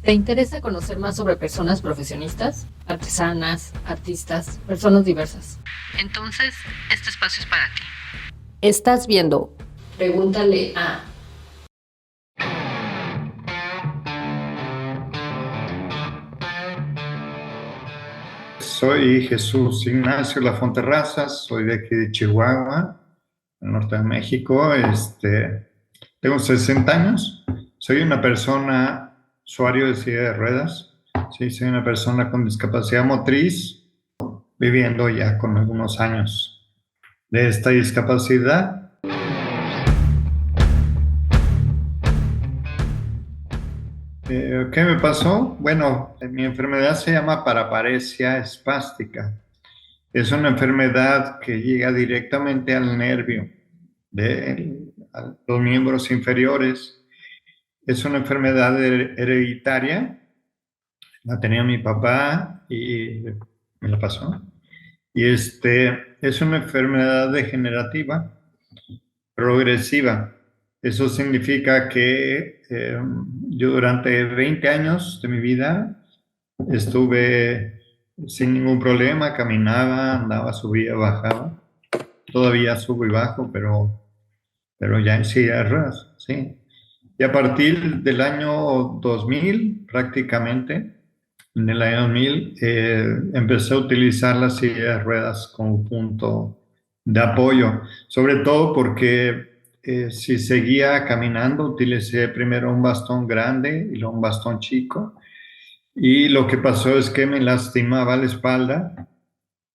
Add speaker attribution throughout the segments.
Speaker 1: ¿Te interesa conocer más sobre personas profesionistas, artesanas, artistas, personas diversas? Entonces, este espacio es para ti. Estás viendo Pregúntale a...
Speaker 2: Soy Jesús Ignacio Lafonte Razas, soy de aquí de Chihuahua, el norte de México. Tengo 60 años, soy una persona usuario de silla de ruedas, sí, soy una persona con discapacidad motriz, viviendo ya con algunos años de esta discapacidad. ¿Qué me pasó? Bueno, mi enfermedad se llama paraparesia espástica. Es una enfermedad que llega directamente al nervio a los miembros inferiores. Es una enfermedad hereditaria. La tenía mi papá y me la pasó. Y es una enfermedad degenerativa, progresiva. Eso significa que yo durante 20 años de mi vida estuve sin ningún problema, caminaba, andaba, subía, bajaba. Todavía subo y bajo, pero ya en silla de ruedas, sí. Y a partir del año 2000, prácticamente, en el año 2000, empecé a utilizar la silla de ruedas como punto de apoyo, sobre todo porque si seguía caminando, utilicé primero un bastón grande y luego un bastón chico. Y lo que pasó es que me lastimaba la espalda.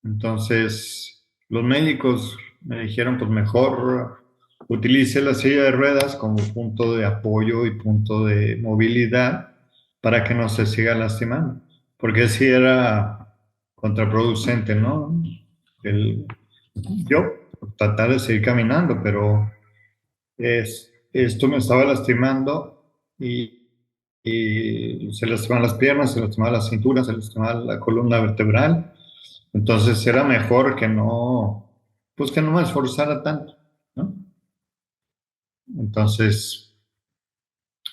Speaker 2: Entonces, los médicos me dijeron, pues mejor utilice la silla de ruedas como punto de apoyo y punto de movilidad para que no se siga lastimando. Porque sí era contraproducente, ¿no? El, yo tratar de seguir caminando, pero esto me estaba lastimando y se lastimaban las piernas, se lastimaba la cintura, se lastimaba la columna vertebral. Entonces era mejor que no, pues que no me esforzara tanto, ¿no? Entonces,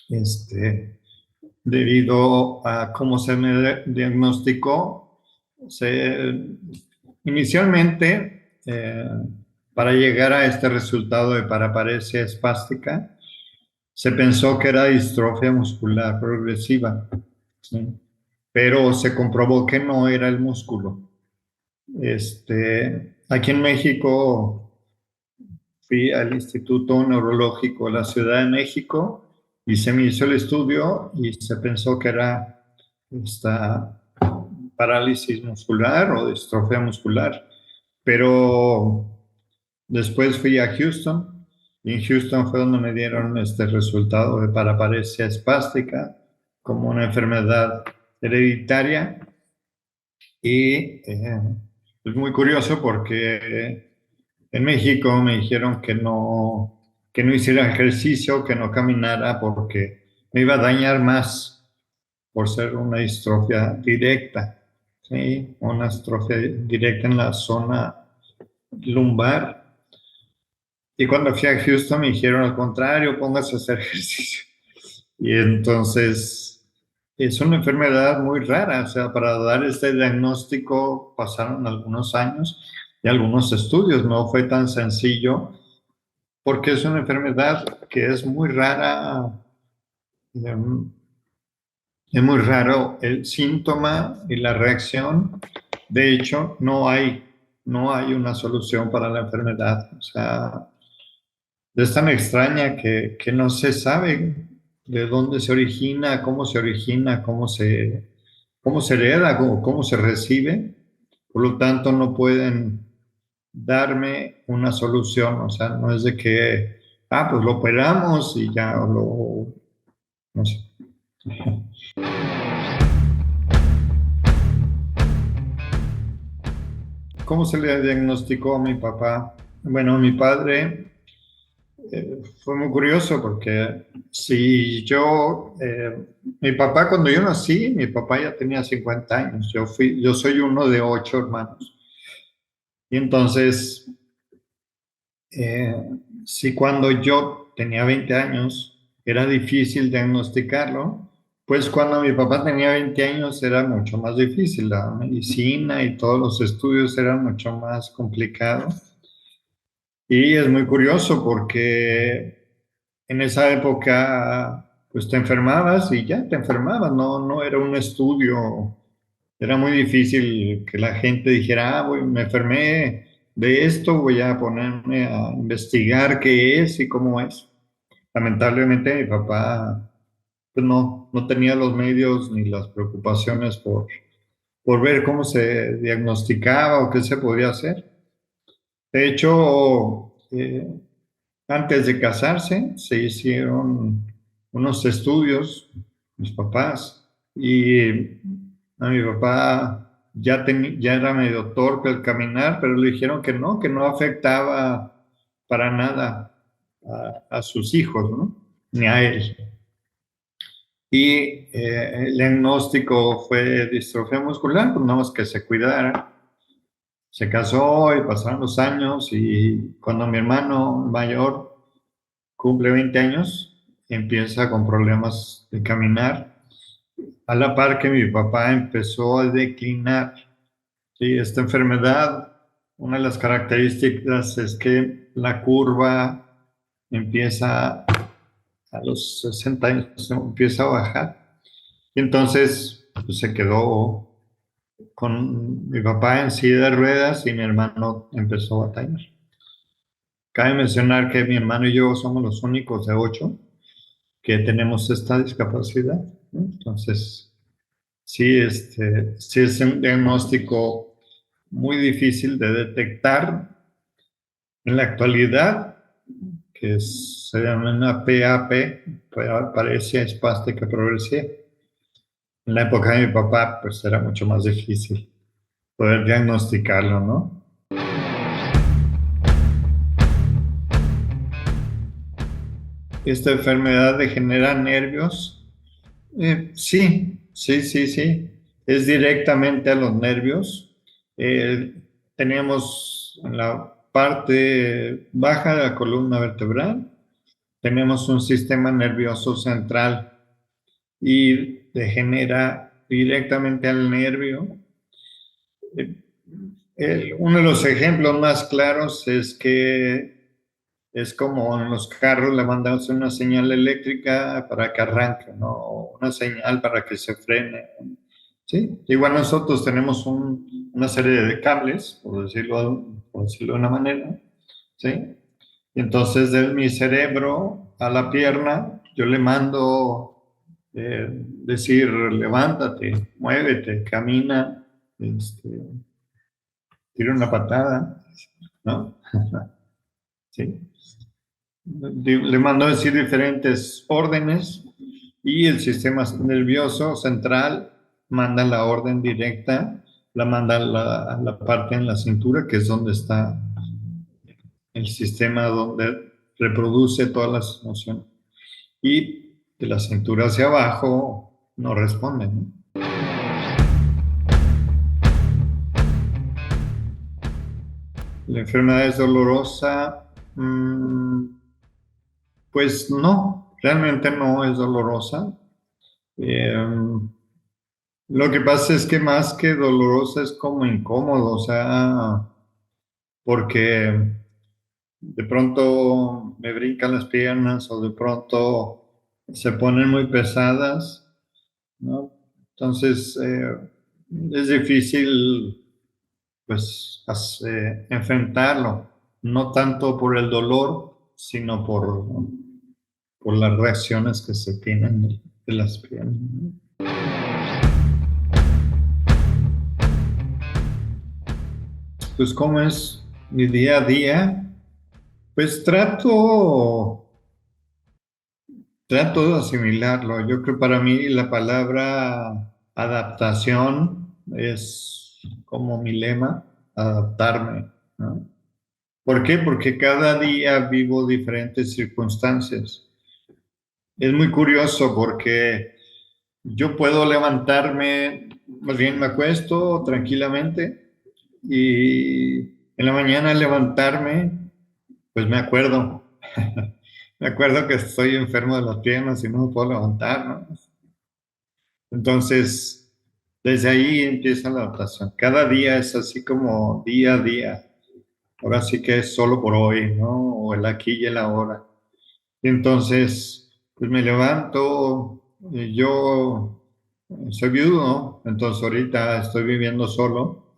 Speaker 2: este, debido a cómo se me diagnosticó, inicialmente, para llegar a este resultado de paraparesia espástica, se pensó que era distrofia muscular progresiva, ¿sí? Pero se comprobó que no era el músculo. Aquí en México fui al Instituto Neurológico de la Ciudad de México y se me hizo el estudio y se pensó que era esta parálisis muscular o distrofia muscular. Pero después fui a Houston y en Houston fue donde me dieron este resultado de paraparesia espástica como una enfermedad hereditaria y es muy curioso porque en México me dijeron que no hiciera ejercicio, que no caminara porque me iba a dañar más por ser una distrofia directa, ¿sí? Una distrofia directa en la zona lumbar. Y cuando fui a Houston me dijeron al contrario, póngase a hacer ejercicio. Y entonces es una enfermedad muy rara, o sea, para dar este diagnóstico pasaron algunos años y algunos estudios, no fue tan sencillo porque es una enfermedad que es muy rara, es muy raro el síntoma y la reacción. De hecho, no hay una solución para la enfermedad, o sea, es tan extraña que no se sabe de dónde se origina, cómo se hereda, cómo se recibe. Por lo tanto, no pueden darme una solución. O sea, no es de que, pues lo operamos y ya no sé. ¿Cómo se le diagnosticó a mi papá? Bueno, mi padre fue muy curioso porque si mi papá cuando yo nací, mi papá ya tenía 50 años, yo soy uno de 8 hermanos. Y entonces, eh, si cuando yo tenía 20 años era difícil diagnosticarlo, Pues cuando mi papá tenía 20 años era mucho más difícil, la medicina y todos los estudios eran mucho más complicados. Y es muy curioso porque en esa época pues te enfermabas y ya te enfermabas, no era un estudio, era muy difícil que la gente dijera, me enfermé de esto, voy a ponerme a investigar qué es y cómo es. Lamentablemente mi papá pues no tenía los medios ni las preocupaciones por ver cómo se diagnosticaba o qué se podía hacer. De hecho, antes de casarse, se hicieron unos estudios, mis papás, y a mi papá ya era medio torpe al caminar, pero le dijeron que no afectaba para nada a sus hijos, ¿no? Ni a él. Y el diagnóstico fue distrofia muscular, pues nada más que se cuidara. Se casó y pasaron los años y cuando mi hermano mayor cumple 20 años, empieza con problemas de caminar, a la par que mi papá empezó a declinar. Sí, esta enfermedad, una de las características es que la curva empieza a los 60 años, empieza a bajar. Y entonces pues, se quedó con mi papá en silla de ruedas y mi hermano empezó a batallar. Cabe mencionar que mi hermano y yo somos los únicos de 8 que tenemos esta discapacidad, ¿no? Entonces, sí es un diagnóstico muy difícil de detectar en la actualidad, se llama una PAP, paresia espástica progresiva. En la época de mi papá, pues era mucho más difícil poder diagnosticarlo, ¿no? Esta enfermedad degenera nervios. Sí. Es directamente a los nervios. Tenemos en la parte baja de la columna vertebral, tenemos un sistema nervioso central y degenera directamente al nervio. Uno de los ejemplos más claros es que es como en los carros le mandamos una señal eléctrica para que arranque, ¿no? Una señal para que se frene. ¿Sí? Igual nosotros tenemos una serie de cables, por decirlo de una manera, ¿sí? Y entonces de mi cerebro a la pierna, yo le mando decir, levántate, muévete, camina, tira una patada, ¿no? ¿Sí? Le mando a decir diferentes órdenes y el sistema nervioso central manda la orden directa, la manda a la parte en la cintura, que es donde está el sistema donde reproduce todas las emociones. Y de la cintura hacia abajo no responden, ¿no? La enfermedad es dolorosa. Pues no, realmente no es dolorosa. Lo que pasa es que más que dolorosa es como incómodo, o sea, porque de pronto me brincan las piernas o de pronto se ponen muy pesadas, ¿no? Entonces, es difícil, pues, enfrentarlo, no tanto por el dolor, sino por las reacciones que se tienen de las piernas, ¿no? Pues, ¿cómo es mi día a día? Pues trato de asimilarlo. Yo creo que para mí la palabra adaptación es como mi lema, adaptarme, ¿no? ¿Por qué? Porque cada día vivo diferentes circunstancias. Es muy curioso porque yo puedo levantarme, más bien me acuesto tranquilamente y en la mañana levantarme, pues me acuerdo. Me acuerdo que estoy enfermo de las piernas y no me puedo levantar, ¿no? Entonces, desde ahí empieza la adaptación. Cada día es así como día a día. Ahora sí que es solo por hoy, ¿no? O el aquí y el ahora. Y entonces, pues me levanto, yo soy viudo, entonces ahorita estoy viviendo solo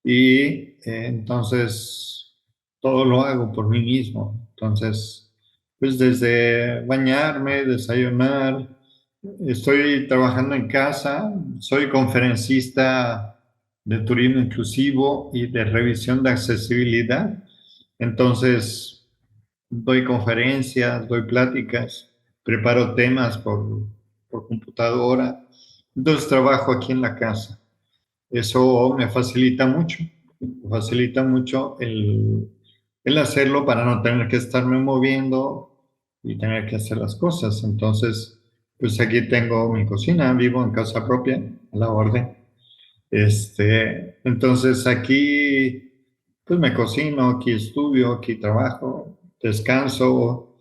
Speaker 2: y entonces todo lo hago por mí mismo. Entonces, pues desde bañarme, desayunar, estoy trabajando en casa, soy conferencista de turismo inclusivo y de revisión de accesibilidad. Entonces, doy conferencias, doy pláticas, preparo temas por computadora. Entonces, trabajo aquí en la casa. Eso me facilita mucho el hacerlo para no tener que estarme moviendo y tener que hacer las cosas. Entonces, pues aquí tengo mi cocina, vivo en casa propia, a la orden. Entonces aquí, pues me cocino, aquí estudio, aquí trabajo, descanso,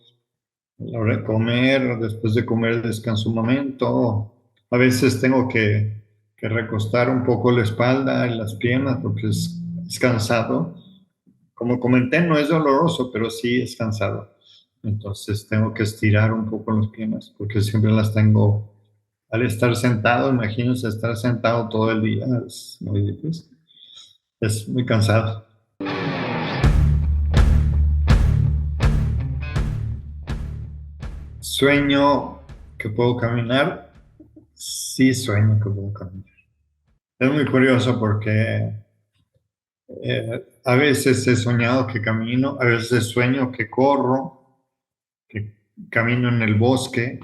Speaker 2: a la hora de comer, después de comer descanso un momento. A veces tengo que recostar un poco la espalda y las piernas porque es cansado. Como comenté, no es doloroso, pero sí es cansado. Entonces tengo que estirar un poco las piernas porque siempre las tengo al estar sentado. Imagínense estar sentado todo el día, es muy difícil, es muy cansado. Sueño que puedo caminar, sí sueño que puedo caminar. Es muy curioso porque a veces he soñado que camino, a veces sueño que corro, que camino en el bosque,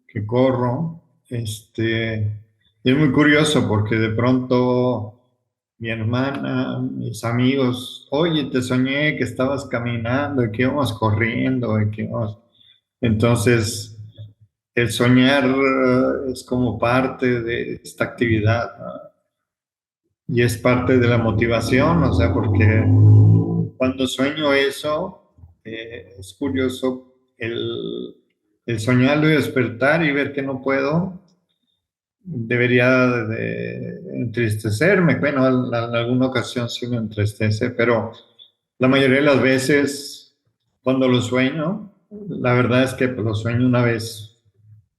Speaker 2: que corro. Y es muy curioso porque de pronto mi hermana, mis amigos, oye, te soñé que estabas caminando y que íbamos corriendo y que íbamos... Entonces, el soñar es como parte de esta actividad, ¿no? Y es parte de la motivación, o sea, porque cuando sueño eso, es curioso el soñarlo y despertar y ver que no puedo, debería de entristecerme. Bueno, en alguna ocasión sí me entristece, pero la mayoría de las veces cuando lo sueño, la verdad es que lo sueño una vez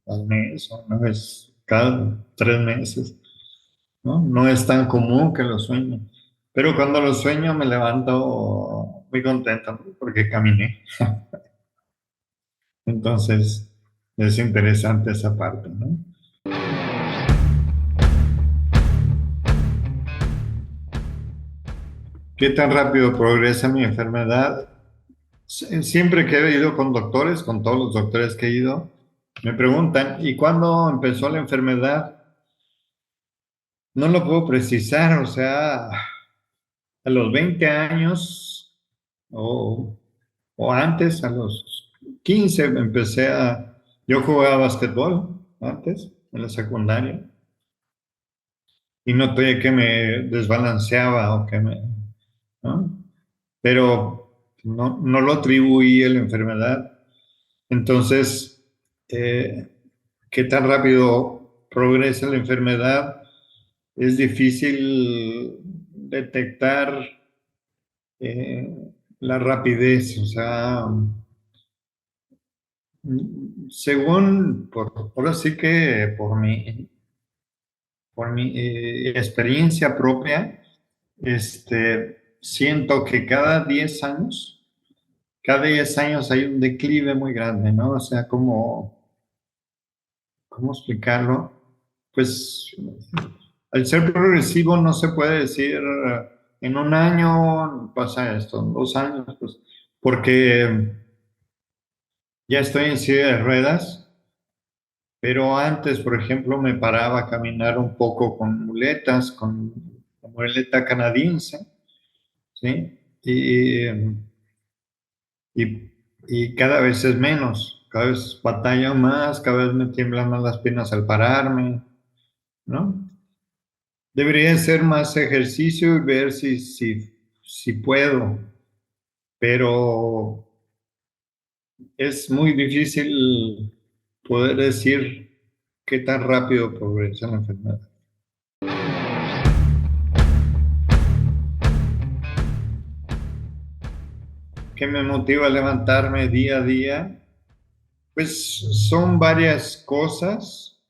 Speaker 2: al mes o una vez cada 3 meses, ¿no? No es tan común que lo sueñe, pero cuando lo sueño me levanto muy contento, ¿no? Porque caminé. Entonces, es interesante esa parte, ¿no? ¿Qué tan rápido progresa mi enfermedad? Siempre que he ido con doctores, con todos los doctores que he ido, me preguntan, ¿y cuándo empezó la enfermedad? No lo puedo precisar, o sea, a los 20 años o, o antes, a los 15 empecé a... Yo jugaba básquetbol antes, en la secundaria, y noté que me desbalanceaba o que me... ¿no? Pero no lo atribuí a la enfermedad. Entonces, eh, ¿qué tan rápido progresa la enfermedad? Es difícil detectar eh, la rapidez, o sea, según, ahora sí que por mi experiencia propia, siento que cada 10 años hay un declive muy grande, ¿no? O sea, ¿cómo explicarlo? Pues al ser progresivo no se puede decir en un año pasa esto, en 2 años, pues, porque ya estoy en silla de ruedas, pero antes, por ejemplo, me paraba a caminar un poco con muletas, con la muleta canadiense, ¿sí? Y cada vez es menos, cada vez batallo más, cada vez me tiemblan más las piernas al pararme, ¿no? Debería ser más ejercicio y ver si puedo, pero es muy difícil poder decir. qué tan rápido progresa la enfermedad. ¿Qué me motiva a levantarme día a día? Pues son varias cosas.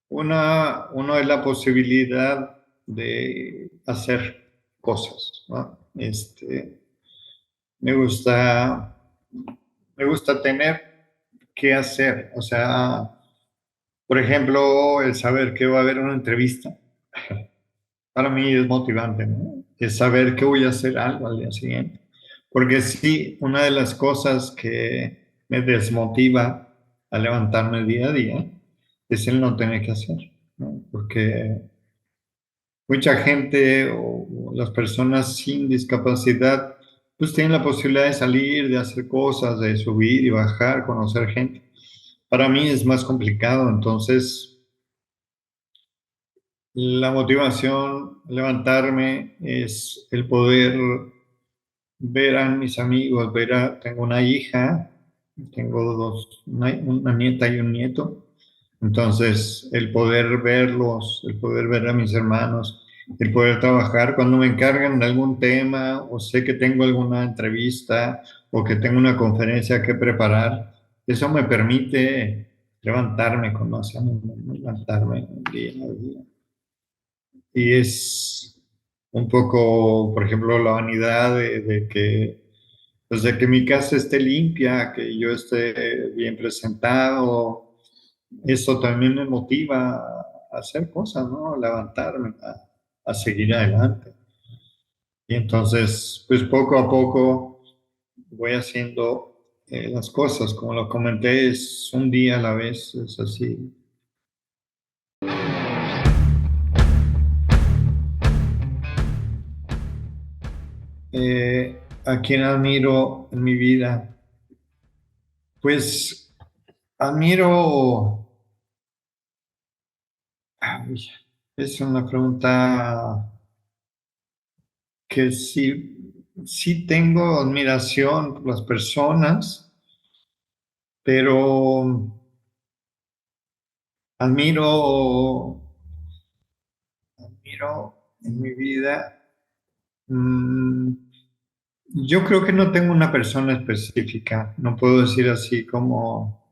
Speaker 2: Uno es la posibilidad de hacer cosas, ¿no? Me gusta, me gusta tener que hacer. O sea, por ejemplo, el saber que va a haber una entrevista, para mí es motivante, ¿no? Es saber que voy a hacer algo al día siguiente. Porque sí, una de las cosas que me desmotiva a levantarme día a día es el no tener que hacer, ¿no? Porque mucha gente o las personas sin discapacidad pues tienen la posibilidad de salir, de hacer cosas, de subir y bajar, conocer gente. Para mí es más complicado, entonces la motivación, levantarme, es el poder ver a mis amigos, tengo una hija, tengo una nieta y un nieto, entonces el poder verlos, el poder ver a mis hermanos, el poder trabajar cuando me encargan de algún tema o sé que tengo alguna entrevista o que tengo una conferencia que preparar, eso me permite levantarme con más ánimo, levantarme día a día. Y es un poco, por ejemplo, la vanidad de que, pues de que mi casa esté limpia, que yo esté bien presentado. Eso también me motiva a hacer cosas, ¿no? A levantarme, a seguir adelante. Y entonces, pues poco a poco voy haciendo las cosas. Como lo comenté, es un día a la vez, es así. ¿A quién admiro en mi vida? Pues admiro, ay, es una pregunta que sí tengo admiración por las personas, pero admiro, admiro en mi vida. mm, yo creo que no tengo una persona específica, no puedo decir así como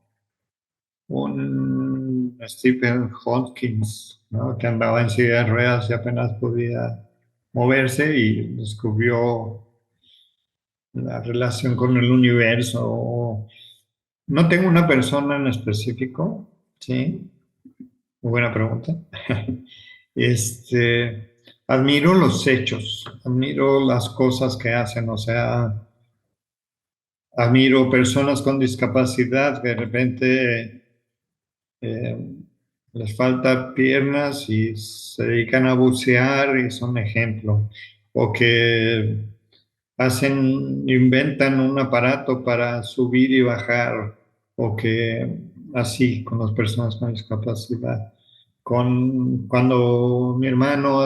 Speaker 2: un Stephen Hawking, ¿no? Que andaba en silla de ruedas y apenas podía moverse y descubrió la relación con el universo. No tengo una persona en específico, ¿sí? Muy buena pregunta. Admiro los hechos, admiro las cosas que hacen, o sea, admiro personas con discapacidad que de repente eh, les falta piernas y se dedican a bucear y son ejemplo. O que inventan un aparato para subir y bajar, o que así con las personas con discapacidad. Cuando mi hermano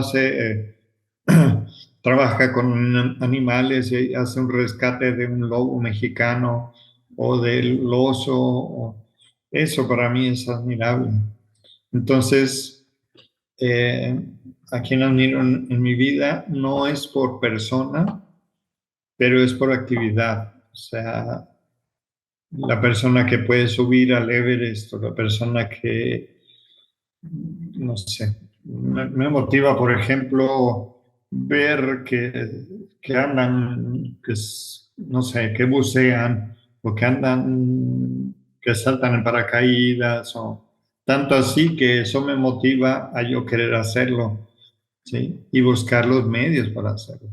Speaker 2: trabaja con animales y hace un rescate de un lobo mexicano o del oso, eso para mí es admirable. Entonces, eh, a quien admiro en mi vida no es por persona, pero es por actividad. O sea, la persona que puede subir al Everest o la persona que, no sé, me motiva, por ejemplo, ver que andan, no sé, que bucean o que andan, que saltan en paracaídas o tanto así que eso me motiva a yo querer hacerlo, ¿sí? Y buscar los medios para hacerlo.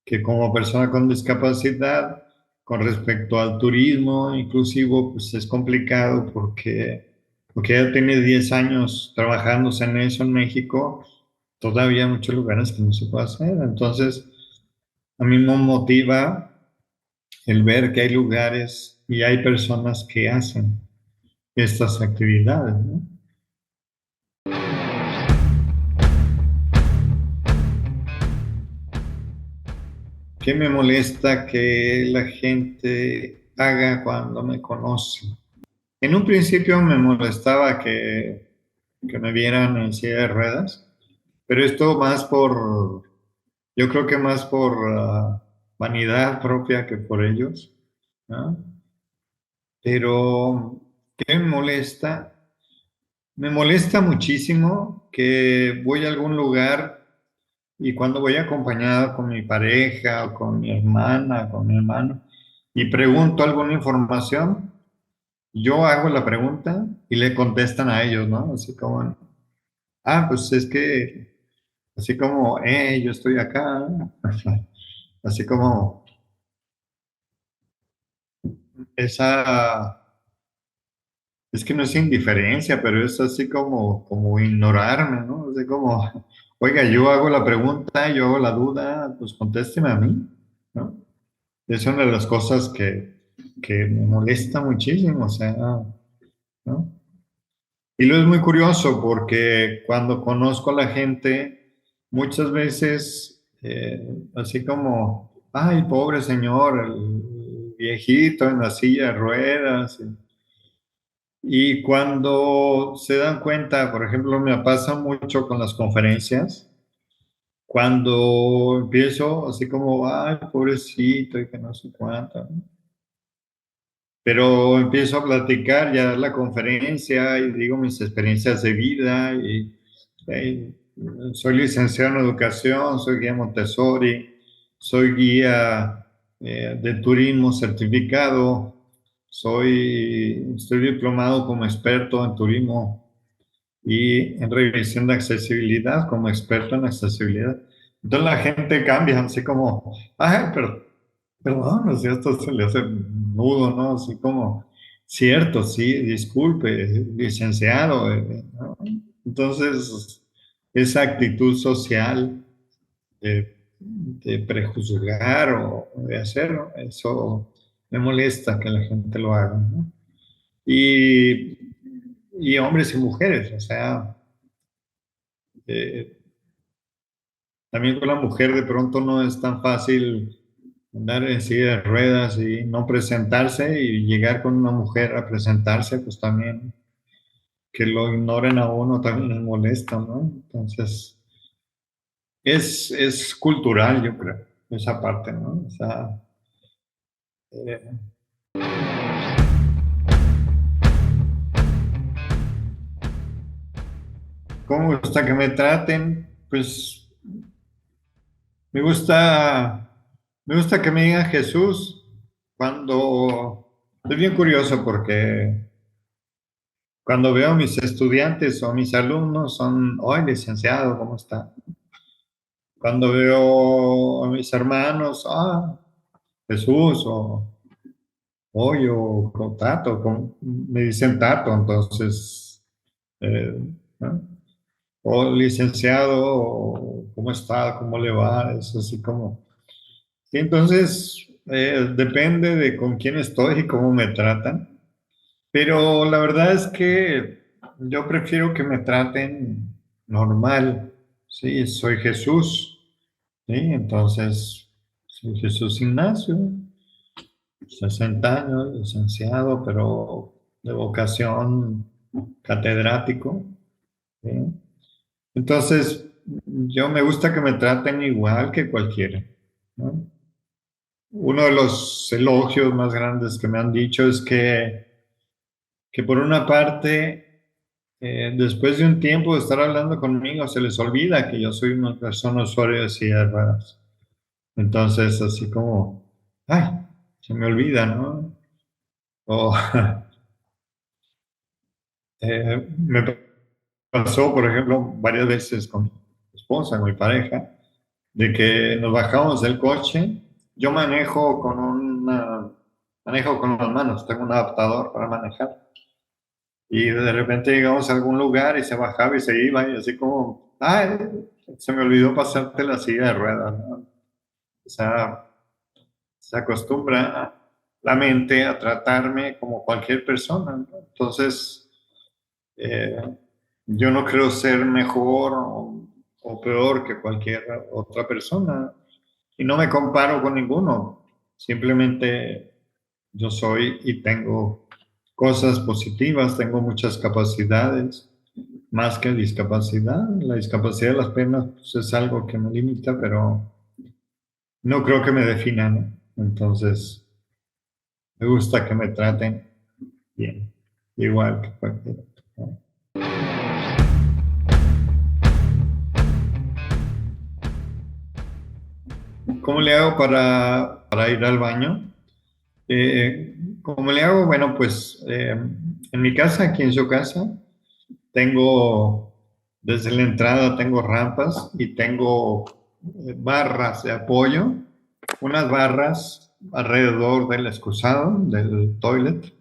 Speaker 2: Que como persona con discapacidad, con respecto al turismo inclusivo, pues es complicado porque ya tiene 10 años trabajándose en eso en México, todavía hay muchos lugares que no se puede hacer. Entonces, a mí me motiva el ver que hay lugares y hay personas que hacen estas actividades, ¿no? ¿Qué me molesta que la gente haga cuando me conoce? En un principio me molestaba que me vieran en silla de ruedas, pero esto más por, yo creo que más por vanidad propia que por ellos, ¿no? Pero, ¿qué me molesta? Me molesta muchísimo que voy a algún lugar y cuando voy acompañado con mi pareja o con mi hermana, con mi hermano, y pregunto alguna información, yo hago la pregunta y le contestan a ellos, ¿no? Así como, pues es que, así como, yo estoy acá, así como esa, es que no es indiferencia, pero es así como ignorarme, ¿no? Así como, oiga, yo hago la pregunta, yo hago la duda, pues contésteme a mí, ¿no? Es una de las cosas que me molesta muchísimo, o sea, ¿no? Y lo es muy curioso porque cuando conozco a la gente, muchas veces, así como, ay, pobre señor, el viejito en la silla de ruedas. Y cuando se dan cuenta, por ejemplo, me pasa mucho con las conferencias, cuando empiezo así como, ay, pobrecito, y que no sé cuánto, ¿no? Pero empiezo a platicar ya la conferencia y digo mis experiencias de vida y soy licenciado en educación, soy guía Montessori, soy guía de turismo certificado, estoy diplomado como experto en turismo y en revisión de accesibilidad como experto en accesibilidad. Entonces la gente cambia, así como, ay, perdón, o sea, esto se le hace nudo, ¿no? Así como, cierto, sí, disculpe, licenciado, ¿no? Entonces, esa actitud social de prejuzgar o de hacer, ¿no? Eso me molesta que la gente lo haga, ¿no? Y, y hombres y mujeres, o sea, eh, también con la mujer de pronto no es tan fácil andar en silla de ruedas y no presentarse y llegar con una mujer a presentarse, pues también que lo ignoren a uno también es molesto, ¿no? Entonces, es cultural, yo creo, esa parte, ¿no? O sea, eh, ¿cómo me gusta que me traten? Pues me gusta, me gusta que me digan Jesús cuando... Es bien curioso porque cuando veo a mis estudiantes o a mis alumnos son, hoy licenciado, ¿cómo está? Cuando veo a mis hermanos, Jesús o Tato, me dicen Tato, entonces, eh, ¿no? O licenciado, o ¿cómo está? ¿Cómo le va? Es así como... Y entonces, depende de con quién estoy y cómo me tratan. Pero la verdad es que yo prefiero que me traten normal. Sí, soy Jesús. Sí, entonces soy Jesús Ignacio, 60 años, licenciado, pero de vocación catedrático. ¿Sí? Entonces, yo me gusta que me traten igual que cualquiera, ¿no? Uno de los elogios más grandes que me han dicho es que por una parte, después de un tiempo de estar hablando conmigo, se les olvida que yo soy una persona usuario de silla de ruedas. Entonces, así como, ay, se me olvida, ¿no? O me pasó, por ejemplo, varias veces con mi esposa, con mi pareja, de que nos bajamos del coche. Yo manejo con las manos, tengo un adaptador para manejar. Y de repente llegamos a algún lugar y se bajaba y se iba, y así como, ay, se me olvidó pasarte la silla de ruedas, ¿no? O sea, se acostumbra la mente a tratarme como cualquier persona, ¿no? Entonces, eh, yo no creo ser mejor o peor que cualquier otra persona y no me comparo con ninguno. Simplemente yo soy y tengo cosas positivas, tengo muchas capacidades, más que discapacidad. La discapacidad de las piernas pues, es algo que me limita, pero no creo que me defina, ¿no? Entonces, me gusta que me traten bien, igual que cualquiera, ¿no? ¿Cómo le hago para ir al baño? ¿Cómo le hago? Bueno, pues en mi casa, aquí en su casa, tengo, desde la entrada tengo rampas y tengo barras de apoyo, unas barras alrededor del excusado, del toilet,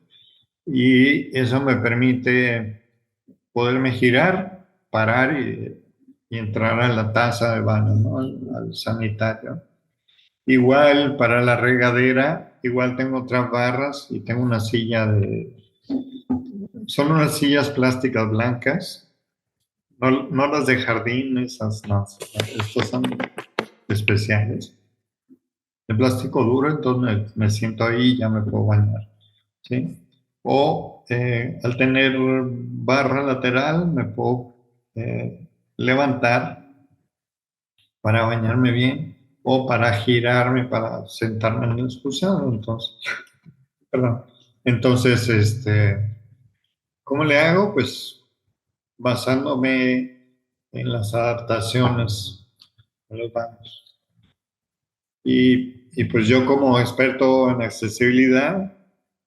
Speaker 2: y eso me permite poderme girar, parar y entrar a la taza de baño, ¿no? Al sanitario. Igual para la regadera, igual tengo otras barras y tengo una silla son unas sillas plásticas blancas, no las de jardín, esas no, estas son especiales. De plástico duro, entonces me siento ahí y ya me puedo bañar, ¿sí? O al tener barra lateral me puedo levantar para bañarme bien o para girarme, para sentarme en el excusado, entonces, perdón. Entonces, ¿cómo le hago? Pues basándome en las adaptaciones a los baños. Y pues yo como experto en accesibilidad,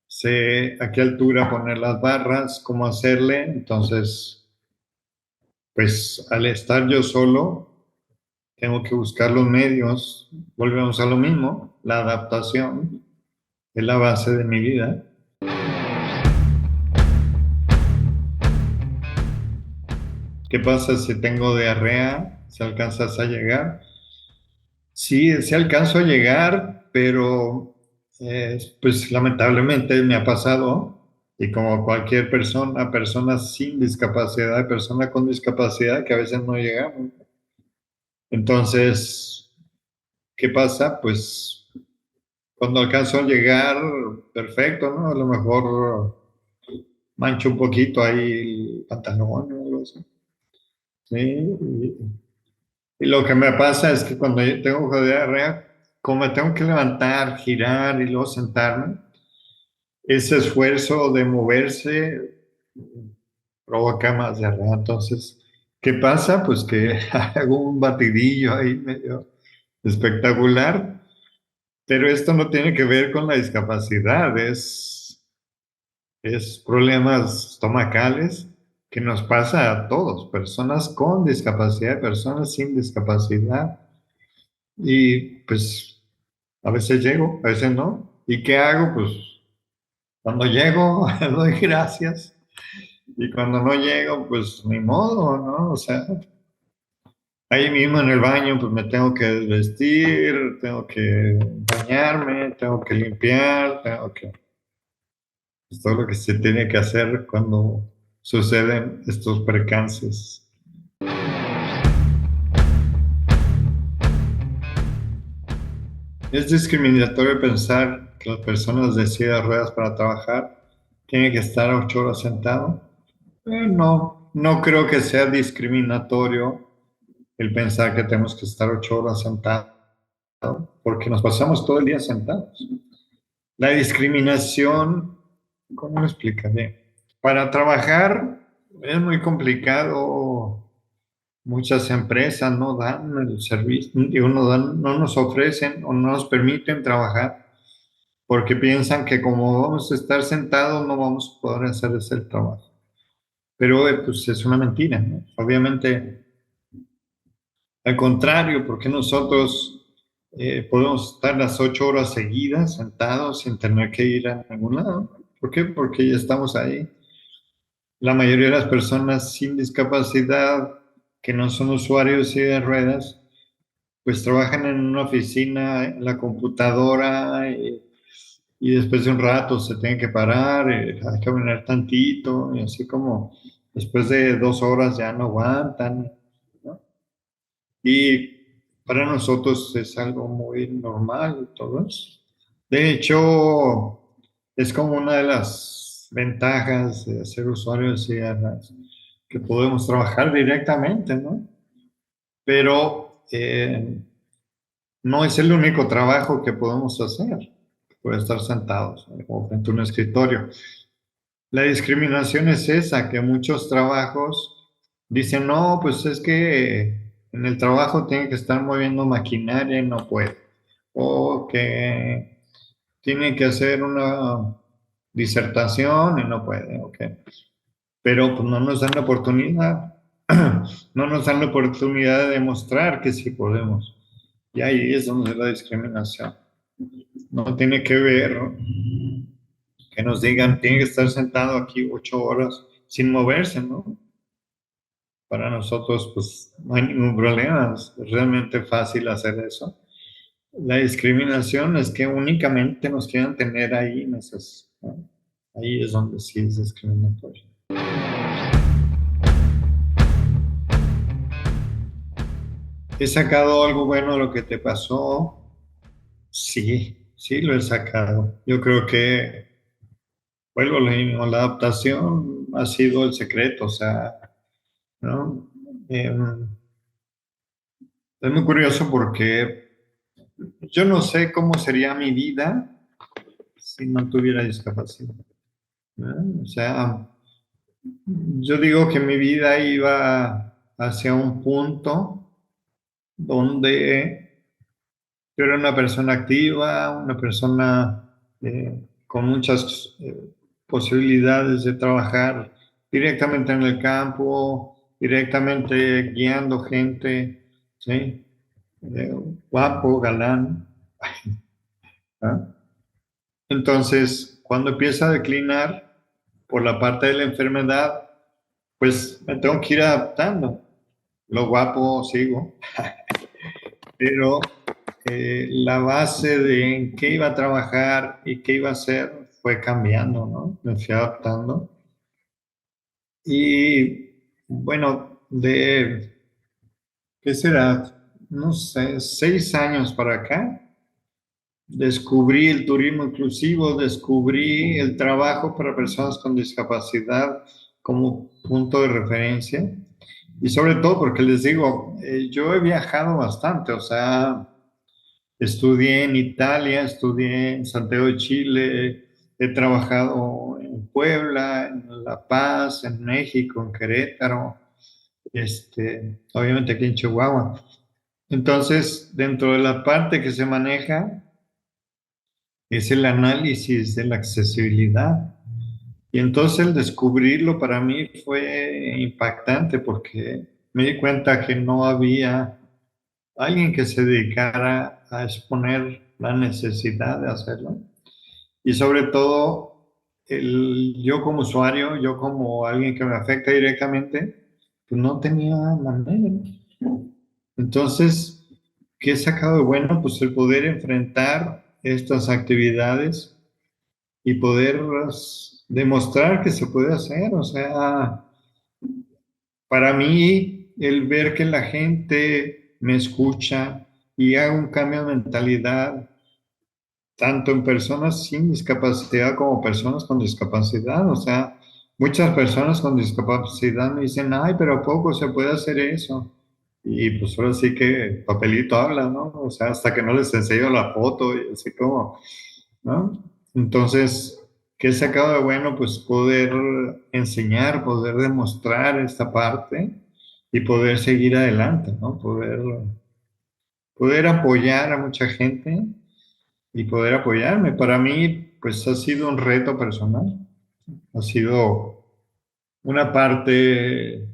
Speaker 2: sé a qué altura poner las barras, cómo hacerle. Entonces, pues al estar yo solo, tengo que buscar los medios. Volvemos a lo mismo, la adaptación es la base de mi vida. ¿Qué pasa si tengo diarrea? ¿Si alcanzas a llegar? Sí, sí alcanzo a llegar, pero pues lamentablemente me ha pasado, y como cualquier persona, personas sin discapacidad, persona con discapacidad, que a veces no llegamos. Entonces, ¿qué pasa? Pues cuando alcanzo a llegar, perfecto, ¿no? A lo mejor mancho un poquito ahí el pantalón o algo así. Sí, y lo que me pasa es que cuando yo tengo diarrea, como me tengo que levantar, girar y luego sentarme, ese esfuerzo de moverse provoca más diarrea. Entonces, ¿qué pasa? Pues que hago un batidillo ahí medio espectacular, pero esto no tiene que ver con la discapacidad, es problemas estomacales que nos pasa a todos, personas con discapacidad, personas sin discapacidad. Y pues a veces llego, a veces no. ¿Y qué hago? Pues cuando llego doy gracias y cuando no llego, pues ni modo, ¿no? O sea, ahí mismo en el baño, pues me tengo que vestir, tengo que bañarme, tengo que limpiar, tengo que... Es todo lo que se tiene que hacer cuando suceden estos percances. Es discriminatorio pensar que las personas de silla de ruedas para trabajar tienen que estar 8 horas sentado. No, no creo que sea discriminatorio el pensar que tenemos que estar 8 horas sentados, porque nos pasamos todo el día sentados. La discriminación, ¿cómo lo explicaré? Para trabajar es muy complicado. Muchas empresas no dan el servicio, digo, no nos ofrecen o no nos permiten trabajar porque piensan que como vamos a estar sentados no vamos a poder hacer ese trabajo. Pero pues es una mentira, ¿no? Obviamente, al contrario, porque nosotros podemos estar las 8 horas seguidas sentados sin tener que ir a ningún lado. ¿Por qué? Porque ya estamos ahí. La mayoría de las personas sin discapacidad que no son usuarios de ruedas, pues trabajan en una oficina, en la computadora, y después de un rato se tienen que parar, hay que caminar tantito, y así como después de 2 horas ya no aguantan, ¿no? Y para nosotros es algo muy normal todo eso. De hecho, es como una de las ventajas de ser usuarios de silla que podemos trabajar directamente, ¿no? Pero no es el único trabajo que podemos hacer, puede estar sentados o frente a un escritorio. La discriminación es esa, que muchos trabajos dicen, no, pues es que en el trabajo tiene que estar moviendo maquinaria y no puede. O que tiene que hacer una disertación y no puede, ok. Pero pues no nos dan la oportunidad, no nos dan la oportunidad de demostrar que sí podemos. Y ahí es donde la discriminación. No tiene que ver que nos digan, tiene que estar sentado aquí 8 horas sin moverse, ¿no? Para nosotros, pues, no hay ningún problema, es realmente fácil hacer eso. La discriminación es que únicamente nos quieran tener ahí, ¿no? Ahí es donde sí es discriminatorio. ¿He sacado algo bueno de lo que te pasó? Sí, sí lo he sacado. Yo creo que, vuelvo a lo mismo, la adaptación ha sido el secreto, o sea, ¿no? Eh, es muy curioso porque yo no sé cómo sería mi vida si no tuviera discapacidad, ¿no? O sea, yo digo que mi vida iba hacia un punto donde yo era una persona activa, una persona con muchas posibilidades de trabajar directamente en el campo, directamente guiando gente, ¿sí? Eh, Guapo, galán. ¿Ah? Entonces, cuando empieza a declinar por la parte de la enfermedad, pues me tengo que ir adaptando. Lo guapo sigo, pero la base de en qué iba a trabajar y qué iba a hacer fue cambiando, ¿no? Me fui adaptando. Y bueno, ¿qué será? No sé, 6 años para acá, descubrí el turismo inclusivo, descubrí el trabajo para personas con discapacidad como punto de referencia. Y sobre todo porque les digo, yo he viajado bastante, o sea, estudié en Italia, estudié en Santiago de Chile, he trabajado en Puebla, en La Paz, en México, en Querétaro, obviamente aquí en Chihuahua. Entonces, dentro de la parte que se maneja es el análisis de la accesibilidad. Y entonces el descubrirlo para mí fue impactante porque me di cuenta que no había alguien que se dedicara a exponer la necesidad de hacerlo. Y sobre todo, yo como usuario, yo como alguien que me afecta directamente, pues no tenía manera. Entonces, ¿qué he sacado de bueno? Pues el poder enfrentar estas actividades y poder demostrar que se puede hacer. O sea, para mí, el ver que la gente me escucha y haga un cambio de mentalidad, tanto en personas sin discapacidad como personas con discapacidad. O sea, muchas personas con discapacidad me dicen, ay, pero ¿a poco se puede hacer eso? Y pues ahora sí que papelito habla, ¿no? O sea, hasta que no les enseño la foto y así como, ¿no? Entonces, ¿qué he sacado de bueno? Pues poder enseñar, poder demostrar esta parte y poder seguir adelante, ¿no? Poder apoyar a mucha gente y poder apoyarme. Para mí, pues ha sido un reto personal, ha sido una parte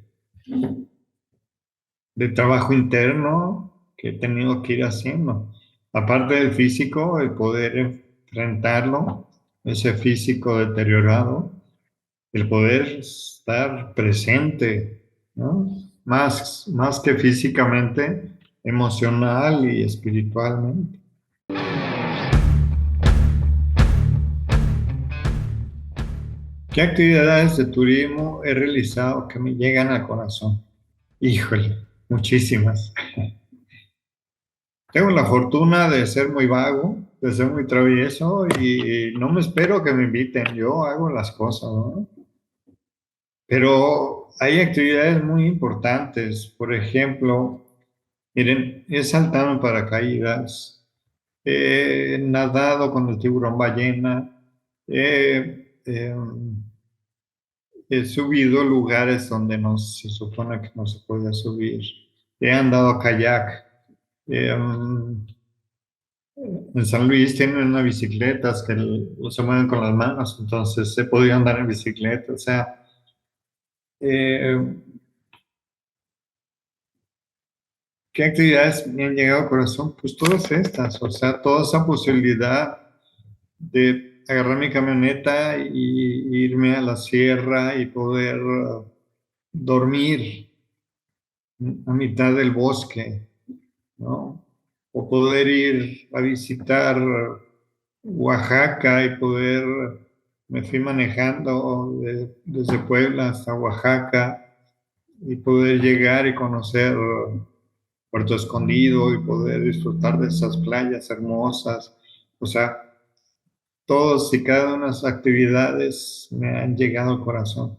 Speaker 2: de trabajo interno que he tenido que ir haciendo. Aparte del físico, el poder enfrentarlo, ese físico deteriorado, el poder estar presente, ¿no? Más que físicamente, emocional y espiritualmente. ¿Qué actividades de turismo he realizado que me llegan al corazón? Híjole, muchísimas. Tengo la fortuna de ser muy vago, que soy muy travieso y no me espero que me inviten, yo hago las cosas, ¿no? Pero hay actividades muy importantes, por ejemplo, miren, he saltado en paracaídas, he nadado con el tiburón ballena, he, he subido lugares donde no se supone que no se puede subir, he andado a kayak. En San Luis tienen unas bicicletas que se mueven con las manos, entonces he podido andar en bicicleta. O sea, eh, ¿qué actividades me han llegado al corazón? Pues todas estas, o sea, toda esa posibilidad de agarrar mi camioneta y irme a la sierra y poder dormir a mitad del bosque, ¿no? O poder ir a visitar Oaxaca y poder, me fui manejando desde Puebla hasta Oaxaca y poder llegar y conocer Puerto Escondido y poder disfrutar de esas playas hermosas. O sea, todos y cada una de las actividades me han llegado al corazón.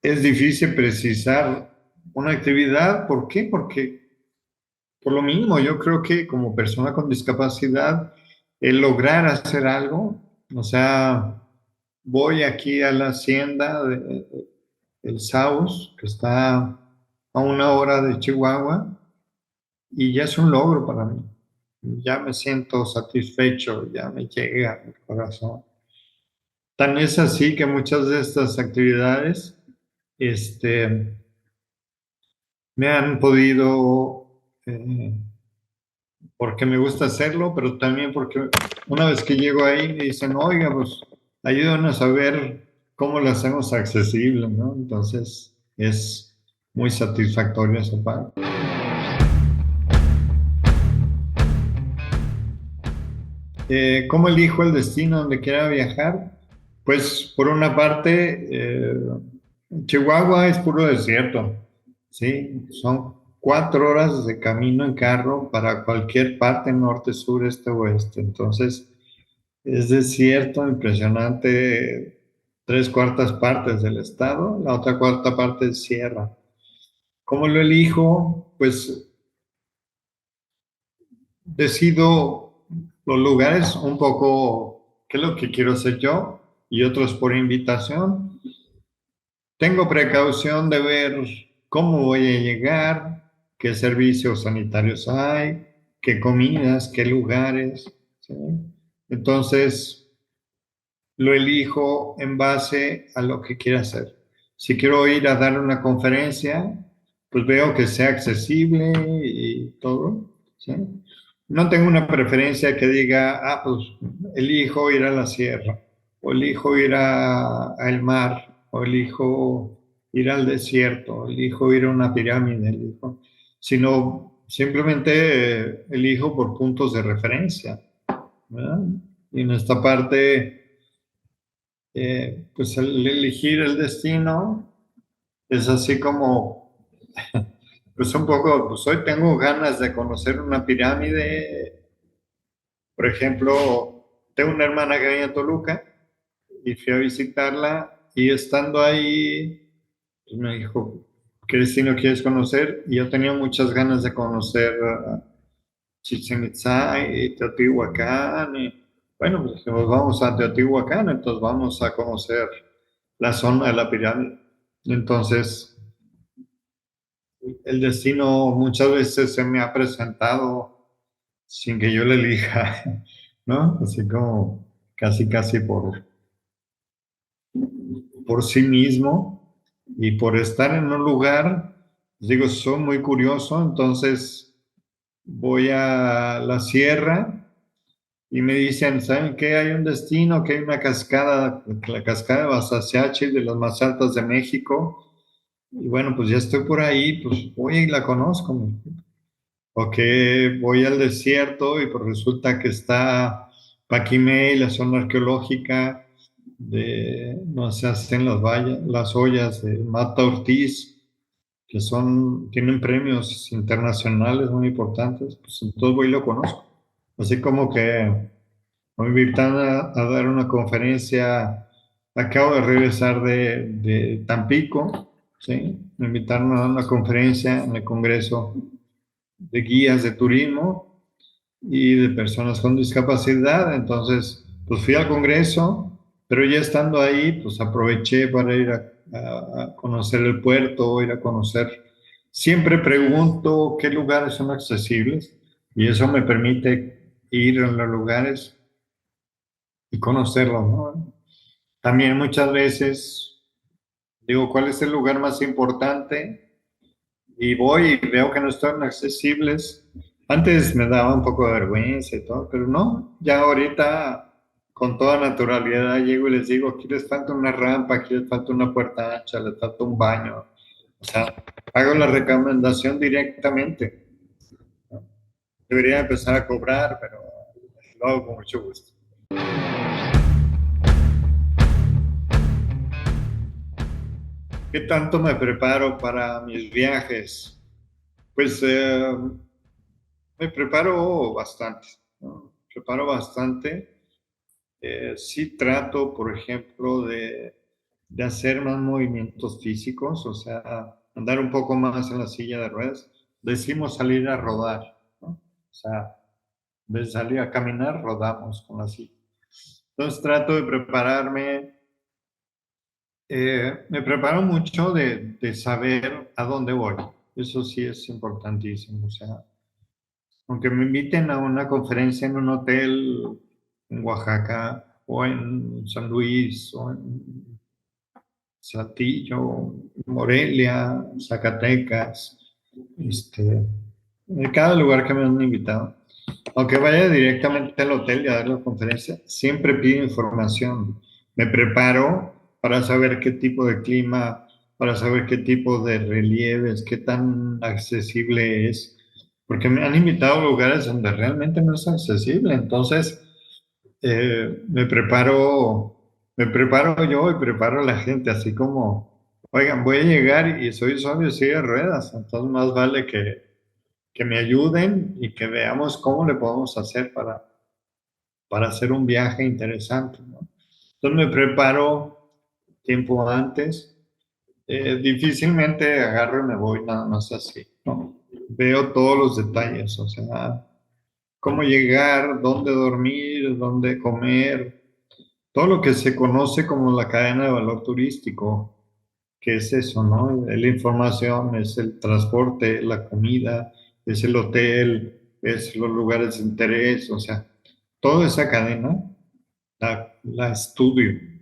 Speaker 2: Es difícil precisar una actividad, ¿por qué? Porque por lo mismo, yo creo que como persona con discapacidad, el lograr hacer algo, o sea, voy aquí a la hacienda de El Saus, que está a 1 hora de Chihuahua, y ya es un logro para mí. Ya me siento satisfecho, ya me llega al corazón. Tan es así que muchas de estas actividades, este, me han podido porque me gusta hacerlo, pero también porque una vez que llego ahí me dicen, oiga, pues ayúdanos a ver cómo lo hacemos accesible, ¿no? Entonces es muy satisfactorio esa parte. ¿Cómo elijo el destino donde quiera viajar? Pues por una parte, Chihuahua es puro desierto, ¿sí? Son 4 horas de camino en carro para cualquier parte, norte, sur, este, oeste. Entonces, es desierto impresionante, 3/4 partes del estado, la otra cuarta parte es sierra. ¿Cómo lo elijo? Pues decido los lugares un poco, qué es lo que quiero hacer yo y otros por invitación. Tengo precaución de ver cómo voy a llegar, qué servicios sanitarios hay, qué comidas, qué lugares, ¿sí? Entonces, lo elijo en base a lo que quiera hacer. Si quiero ir a dar una conferencia, pues veo que sea accesible y todo, ¿sí? No tengo una preferencia que diga, pues elijo ir a la sierra, o elijo ir al mar, o elijo ir al desierto, o elijo ir a una pirámide, sino simplemente elijo por puntos de referencia, ¿verdad? Y en esta parte pues el elegir el destino es así como, pues un poco, pues hoy tengo ganas de conocer una pirámide, por ejemplo, tengo una hermana que vive en Toluca y fui a visitarla y estando ahí, pues me dijo, ¿qué destino quieres conocer? Y yo tenía muchas ganas de conocer Chichén Itzá y Teotihuacán. Y, bueno, pues dijimos, vamos a Teotihuacán, entonces vamos a conocer la zona de la pirámide. Entonces, el destino muchas veces se me ha presentado sin que yo le elija, ¿no? Así como casi, casi por sí mismo y por estar en un lugar, digo, soy muy curioso, entonces voy a la sierra y me dicen, ¿saben qué? Hay un destino, que hay una cascada, la cascada de Basaciachi, de las más altas de México. Y bueno, pues ya estoy por ahí, pues voy y la conozco. O que voy al desierto y pues resulta que está Paquimé, la zona arqueológica de donde se hacen las ollas de Mata Ortiz, que tienen premios internacionales muy importantes, pues entonces voy y lo conozco. Así como que me invitan a dar una conferencia. Acabo de regresar de Tampico, ¿sí? Me invitaron a dar una conferencia en el Congreso de Guías de Turismo y de personas con discapacidad. Entonces, pues fui al Congreso, pero ya estando ahí, pues aproveché para ir a conocer el puerto, ir a conocer. Siempre pregunto qué lugares son accesibles y eso me permite ir a los lugares y conocerlos, ¿no? También muchas veces digo, ¿cuál es el lugar más importante? Y voy y veo que no están accesibles. Antes me daba un poco de vergüenza y todo, pero no, ya ahorita con toda naturalidad llego y les digo, aquí les falta una rampa, aquí les falta una puerta ancha, les falta un baño. O sea, hago la recomendación directamente. Debería empezar a cobrar, pero lo hago con mucho gusto. ¿Qué tanto me preparo para mis viajes? Pues me preparo bastante, ¿no? Preparo bastante. Sí trato, por ejemplo, de hacer más movimientos físicos, o sea, andar un poco más en la silla de ruedas. Decimos salir a rodar, ¿no? O sea, en vez de salir a caminar, rodamos con la silla. Entonces trato de prepararme. Me preparo mucho de saber a dónde voy. Eso sí es importantísimo. O sea, aunque me inviten a una conferencia en un hotel en Oaxaca o en San Luis o en Saltillo, Morelia, Zacatecas, en cada lugar que me han invitado. Aunque vaya directamente al hotel y a dar la conferencia, siempre pido información. Me preparo para saber qué tipo de clima, para saber qué tipo de relieves, qué tan accesible es, porque me han invitado a lugares donde realmente no es accesible. Entonces, me preparo yo y preparo a la gente, así como, oigan, voy a llegar y soy usuario de silla de ruedas, entonces más vale que me ayuden y que veamos cómo le podemos hacer para hacer un viaje interesante, ¿no? Entonces me preparo tiempo antes. Difícilmente agarro y me voy nada más así, ¿no? Veo todos los detalles, o sea, cómo llegar, dónde dormir, dónde comer, todo lo que se conoce como la cadena de valor turístico, que es eso, ¿no? Es la información, es el transporte, la comida, es el hotel, es los lugares de interés, o sea, toda esa cadena la estudio.